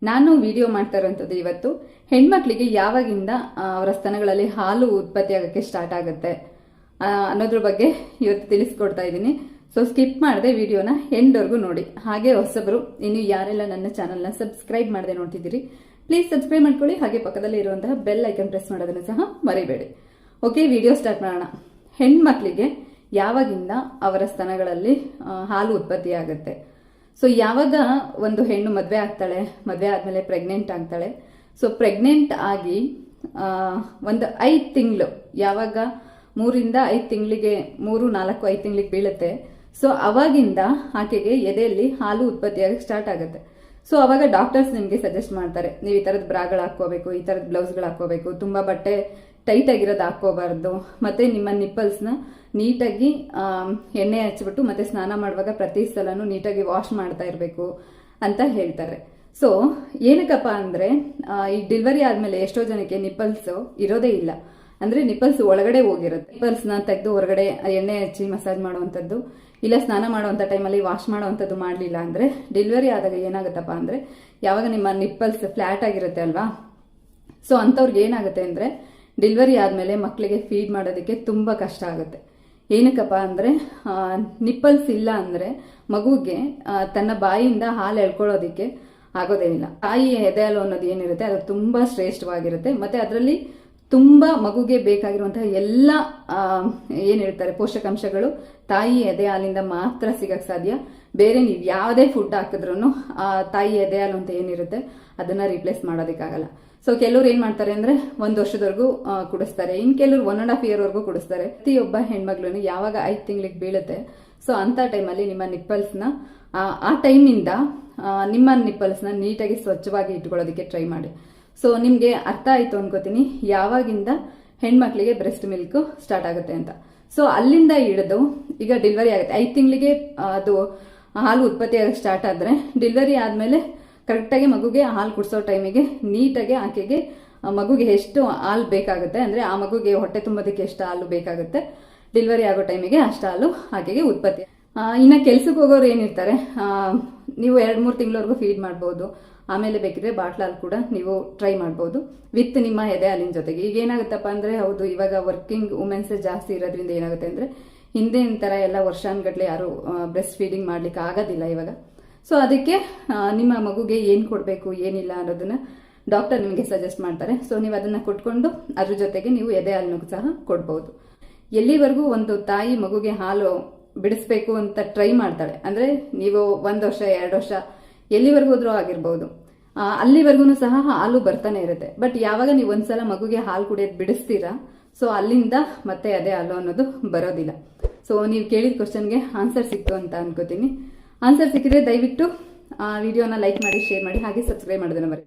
ನಾನು ವಿಡಿಯೋ ಮಾಡ್ತಾ ಇರುವಂಥದ್ದು ಇವತ್ತು ಹೆಣ್ಮಕ್ಳಿಗೆ ಯಾವಾಗಿಂದ ಅವರ ಸ್ತನಗಳಲ್ಲಿ ಹಾಲು ಉತ್ಪತ್ತಿ ಆಗೋಕ್ಕೆ ಸ್ಟಾರ್ಟ್ ಆಗುತ್ತೆ ಅನ್ನೋದ್ರ ಬಗ್ಗೆ ಇವತ್ತು ತಿಳಿಸ್ಕೊಡ್ತಾ ಇದ್ದೀನಿ. ಸೊ ಸ್ಕಿಪ್ ಮಾಡದೆ ವಿಡಿಯೋನ ಎಂಡ್ವರೆಗೂ ನೋಡಿ. ಹಾಗೆ ಹೊಸಬರು ಇನ್ನು ಯಾರೆಲ್ಲ ನನ್ನ ಚಾನಲ್ನ ಸಬ್ಸ್ಕ್ರೈಬ್ ಮಾಡದೆ ನೋಡ್ತಿದ್ದೀರಿ ಪ್ಲೀಸ್ ಸಬ್ಸ್ಕ್ರೈಬ್ ಮಾಡ್ಕೊಳ್ಳಿ. ಹಾಗೆ ಪಕ್ಕದಲ್ಲಿ ಇರುವಂತಹ ಬೆಲ್ ಐಕನ್ ಪ್ರೆಸ್ ಮಾಡೋದನ್ನು ಸಹ ಮರಿಬೇಡಿ. ಓಕೆ, ವಿಡಿಯೋ ಸ್ಟಾರ್ಟ್ ಮಾಡೋಣ. ಹೆಣ್ಮಕ್ಳಿಗೆ ಯಾವಾಗಿಂದ ಅವರ ಸ್ತನಗಳಲ್ಲಿ ಹಾಲು ಉತ್ಪತ್ತಿ ಆಗುತ್ತೆ? ಸೊ ಯಾವಾಗ ಒಂದು ಹೆಣ್ಣು ಮದುವೆ ಆಗ್ತಾಳೆ, ಮದುವೆ ಆದ್ಮೇಲೆ ಪ್ರೆಗ್ನೆಂಟ್ ಆಗ್ತಾಳೆ, ಸೊ ಪ್ರೆಗ್ನೆಂಟ್ ಆಗಿ ಒಂದು 5 ತಿಂಗಳು, ಯಾವಾಗ 3-5 ತಿಂಗಳಿಗೆ 3-4-5 ತಿಂಗಳಿಗೆ ಬೀಳುತ್ತೆ, ಸೊ ಅವಾಗಿಂದ ಆಕೆಗೆ ಎದೆಯಲ್ಲಿ ಹಾಲು ಉತ್ಪತ್ತಿಯಾಗಿ ಸ್ಟಾರ್ಟ್ ಆಗುತ್ತೆ. ಸೊ ಅವಾಗ ಡಾಕ್ಟರ್ಸ್ ನಿಮಗೆ ಸಜೆಸ್ಟ್ ಮಾಡ್ತಾರೆ, ನೀವು ಈ ಥರದ ಬ್ರಾಗಳು ಹಾಕೋಬೇಕು, ಈ ಥರದ ಬ್ಲೌಸ್ಗಳು ಹಾಕೋಬೇಕು, ತುಂಬಾ ಬಟ್ಟೆ ಟೈಟ್ ಆಗಿರೋದು ಹಾಕೋಬಾರ್ದು, ಮತ್ತೆ ನಿಮ್ಮ ನಿಪ್ಪಲ್ಸ್ನ ನೀಟಾಗಿ ಎಣ್ಣೆ ಹಚ್ಬಿಟ್ಟು ಮತ್ತೆ ಸ್ನಾನ ಮಾಡುವಾಗ ಪ್ರತಿ ಸಲನೂ ನೀಟಾಗಿ ವಾಶ್ ಮಾಡ್ತಾ ಇರಬೇಕು ಅಂತ ಹೇಳ್ತಾರೆ. ಸೊ ಏನಕ್ಕಪ್ಪ ಅಂದ್ರೆ ಈ ಡೆಲಿವರಿ ಆದ್ಮೇಲೆ ಎಷ್ಟೋ ಜನಕ್ಕೆ ನಿಪ್ಪಲ್ಸ್ ಇರೋದೇ ಇಲ್ಲ, ಅಂದ್ರೆ ನಿಪ್ಪಲ್ಸ್ ಒಳಗಡೆ ಹೋಗಿರುತ್ತೆ. ನಿಪ್ಪಲ್ಸ್ನ ತೆಗೆದು ಹೊರಗಡೆ ಎಣ್ಣೆ ಹಚ್ಚಿ ಮಸಾಜ್ ಮಾಡುವಂಥದ್ದು, ಇಲ್ಲ ಸ್ನಾನ ಮಾಡುವಂಥ ಟೈಮಲ್ಲಿ ವಾಶ್ ಮಾಡುವಂಥದ್ದು ಮಾಡಲಿಲ್ಲ ಅಂದ್ರೆ ಡೆಲಿವರಿ ಆದಾಗ ಏನಾಗುತ್ತಪ್ಪ ಅಂದ್ರೆ, ಯಾವಾಗ ನಿಮ್ಮ ನಿಪ್ಪಲ್ಸ್ ಫ್ಲಾಟ್ ಆಗಿರುತ್ತೆ ಅಲ್ವಾ, ಸೊ ಅಂಥವ್ರಿಗೆ ಏನಾಗುತ್ತೆ ಅಂದ್ರೆ ಡೆಲಿವರಿ ಆದಮೇಲೆ ಮಕ್ಕಳಿಗೆ ಫೀಡ್ ಮಾಡೋದಕ್ಕೆ ತುಂಬ ಕಷ್ಟ ಆಗುತ್ತೆ. ಏನಕ್ಕಪ್ಪ ಅಂದರೆ ನಿಪ್ಪಲ್ಸ್ ಇಲ್ಲ ಅಂದರೆ ಮಗುಗೆ ತನ್ನ ಬಾಯಿಯಿಂದ ಹಾಲು ಎಳ್ಕೊಳ್ಳೋದಕ್ಕೆ ಆಗೋದೇ ಇಲ್ಲ. ತಾಯಿ ಎದೆ ಹಾಲು ಅನ್ನೋದು ಏನಿರುತ್ತೆ ಅದು ತುಂಬ ಶ್ರೇಷ್ಠವಾಗಿರುತ್ತೆ. ಮತ್ತು ಅದರಲ್ಲಿ ತುಂಬ ಮಗುಗೆ ಬೇಕಾಗಿರುವಂತಹ ಎಲ್ಲ ಏನಿರ್ತಾರೆ ಪೋಷಕಾಂಶಗಳು ತಾಯಿ ಎದೆ ಹಾಲಿಂದ ಮಾತ್ರ ಸಿಗಕ್ಕೆ ಸಾಧ್ಯ. ಬೇರೆ ನೀವು ಯಾವುದೇ ಫುಡ್ ಹಾಕಿದ್ರೂ ತಾಯಿ ಎದೆ ಹಾಲು ಅಂತ ಏನಿರುತ್ತೆ ಅದನ್ನ ರಿಪ್ಲೇಸ್ ಮಾಡೋದಕ್ಕಾಗಲ್ಲ. ಸೊ ಕೆಲವ್ರು ಏನ್ ಮಾಡ್ತಾರೆ ಅಂದ್ರೆ 1 ವರ್ಷದವರೆಗೂ ಕುಡಿಸ್ತಾರೆ, ಇನ್ ಕೆಲವ್ರು 1.5 year ವರೆಗೂ ಕುಡಿಸ್ತಾರೆ. ಪ್ರತಿಯೊಬ್ಬ ಹೆಣ್ಮಗ್ಳು ಯಾವಾಗ 5 ತಿಂಗಳಿಗೆ ಬೀಳುತ್ತೆ, ಸೊ ಅಂತ ಟೈಮಲ್ಲಿ ನಿಮ್ಮ ನಿಪ್ಪಲ್ಸ್ನ ಆ ಟೈಮಿಂದ ನಿಮ್ಮ ನಿಪ್ಪಲ್ಸ್ನ ನೀಟಾಗಿ ಸ್ವಚ್ಛವಾಗಿ ಇಟ್ಕೊಳ್ಳೋದಕ್ಕೆ ಟ್ರೈ ಮಾಡಿ. ಸೊ ನಿಮ್ಗೆ ಅರ್ಥ ಆಯ್ತು ಅನ್ಕೋತೀನಿ ಯಾವಾಗಿಂದ ಹೆಣ್ಮಕ್ಳಿಗೆ ಬ್ರೆಸ್ಟ್ ಮಿಲ್ಕ್ ಸ್ಟಾರ್ಟ್ ಆಗುತ್ತೆ ಅಂತ. ಸೊ ಅಲ್ಲಿಂದ ಹಿಡಿದು ಈಗ ಡೆಲಿವರಿ ಆಗುತ್ತೆ 5 ತಿಂಗಳಿಗೆ ಅದು ಹಾಲು ಉತ್ಪತ್ತಿ ಆಗಕ್ಕೆ ಸ್ಟಾರ್ಟ್ ಆದ್ರೆ, ಡೆಲಿವರಿ ಆದ್ಮೇಲೆ ಕರೆಕ್ಟಾಗಿ ಮಗುಗೆ ಹಾಲು ಕುಡಿಸೋ ಟೈಮಿಗೆ ನೀಟಾಗಿ ಆಕೆಗೆ ಮಗುಗೆ ಎಷ್ಟು ಹಾಲು ಬೇಕಾಗುತ್ತೆ, ಅಂದ್ರೆ ಆ ಮಗುಗೆ ಹೊಟ್ಟೆ ತುಂಬೋದಕ್ಕೆ ಎಷ್ಟು ಹಾಲು ಬೇಕಾಗುತ್ತೆ, ಡೆಲಿವರಿ ಆಗೋ ಟೈಮಿಗೆ ಅಷ್ಟು ಹಾಲು ಆಕೆಗೆ ಉತ್ಪತ್ತಿ. ಇನ್ನ ಕೆಲ್ಸಕ್ಕೆ ಹೋಗೋರು ಏನಿರ್ತಾರೆ, ನೀವು 2-3 ತಿಂಗಳವರೆಗೂ ಫೀಡ್ ಮಾಡ್ಬೋದು. ಆಮೇಲೆ ಬೇಕಿದ್ರೆ ಬಾಟ್ಲ್ ಹಾಲು ಕೂಡ ನೀವು ಟ್ರೈ ಮಾಡ್ಬೋದು ವಿತ್ ನಿಮ್ಮ ಎದೆ ಹಾಲಿನ ಜೊತೆಗೆ. ಈಗ ಏನಾಗುತ್ತಪ್ಪ ಅಂದ್ರೆ, ಹೌದು ಇವಾಗ ವರ್ಕಿಂಗ್ ವುಮೆನ್ಸ್ ಜಾಸ್ತಿ ಇರೋದ್ರಿಂದ ಏನಾಗುತ್ತೆ ಅಂದ್ರೆ, ಹಿಂದಿನ ತರ ಎಲ್ಲ ವರ್ಷಾನ್ಗಟ್ಲೆ ಯಾರು ಬ್ರೆಸ್ಟ್ ಫೀಡಿಂಗ್ ಮಾಡ್ಲಿಕ್ಕೆ ಆಗೋದಿಲ್ಲ ಇವಾಗ. ಸೊ ಅದಕ್ಕೆ ನಿಮ್ಮ ಮಗುಗೆ ಏನು ಕೊಡಬೇಕು ಏನಿಲ್ಲ ಅನ್ನೋದನ್ನ ಡಾಕ್ಟರ್ ನಿಮಗೆ ಸಜೆಸ್ಟ್ ಮಾಡ್ತಾರೆ. ಸೊ ನೀವು ಅದನ್ನ ಕೊಟ್ಕೊಂಡು ಅದ್ರ ಜೊತೆಗೆ ನೀವು ಎದೆ ಹಾಲನ್ನು ಸಹ ಕೊಡ್ಬೋದು. ಎಲ್ಲಿವರೆಗೂ ಒಂದು ತಾಯಿ ಮಗುಗೆ ಹಾಲು ಬಿಡಿಸ್ಬೇಕು ಅಂತ ಟ್ರೈ ಮಾಡ್ತಾಳೆ ಅಂದ್ರೆ, ನೀವು 1 ವರ್ಷ 2 ವರ್ಷ ಎಲ್ಲಿವರೆಗೂ ಹೋದ್ರೂ ಆಗಿರ್ಬೋದು, ಅಲ್ಲಿವರೆಗೂ ಸಹ ಹಾಲು ಬರ್ತಾನೆ ಇರುತ್ತೆ. ಬಟ್ ಯಾವಾಗ ನೀವು ಒಂದ್ಸಲ ಮಗುಗೆ ಹಾಲು ಕುಡಿಯೋದು ಬಿಡಿಸ್ತೀರಾ, ಸೊ ಅಲ್ಲಿಂದ ಮತ್ತೆ ಎದೆ ಹಾಲು ಅನ್ನೋದು ಬರೋದಿಲ್ಲ. ಸೊ ನೀವು ಕೇಳಿದ ಕ್ವಶನ್ಗೆ ಆನ್ಸರ್ ಸಿಕ್ತು ಅಂತ ಅನ್ಕೋತೀನಿ. ಆನ್ಸರ್ ಸಿಕ್ಕಿದ್ರೆ ದಯವಿಟ್ಟು ವಿಡಿಯೋನ ಲೈಕ್ ಮಾಡಿ, ಶೇರ್ ಮಾಡಿ, ಹಾಗೆ ಸಬ್ಸ್ಕ್ರೈಬ್ ಮಾಡೋದನ್ನ ಮರೆಯಬೇಡಿ.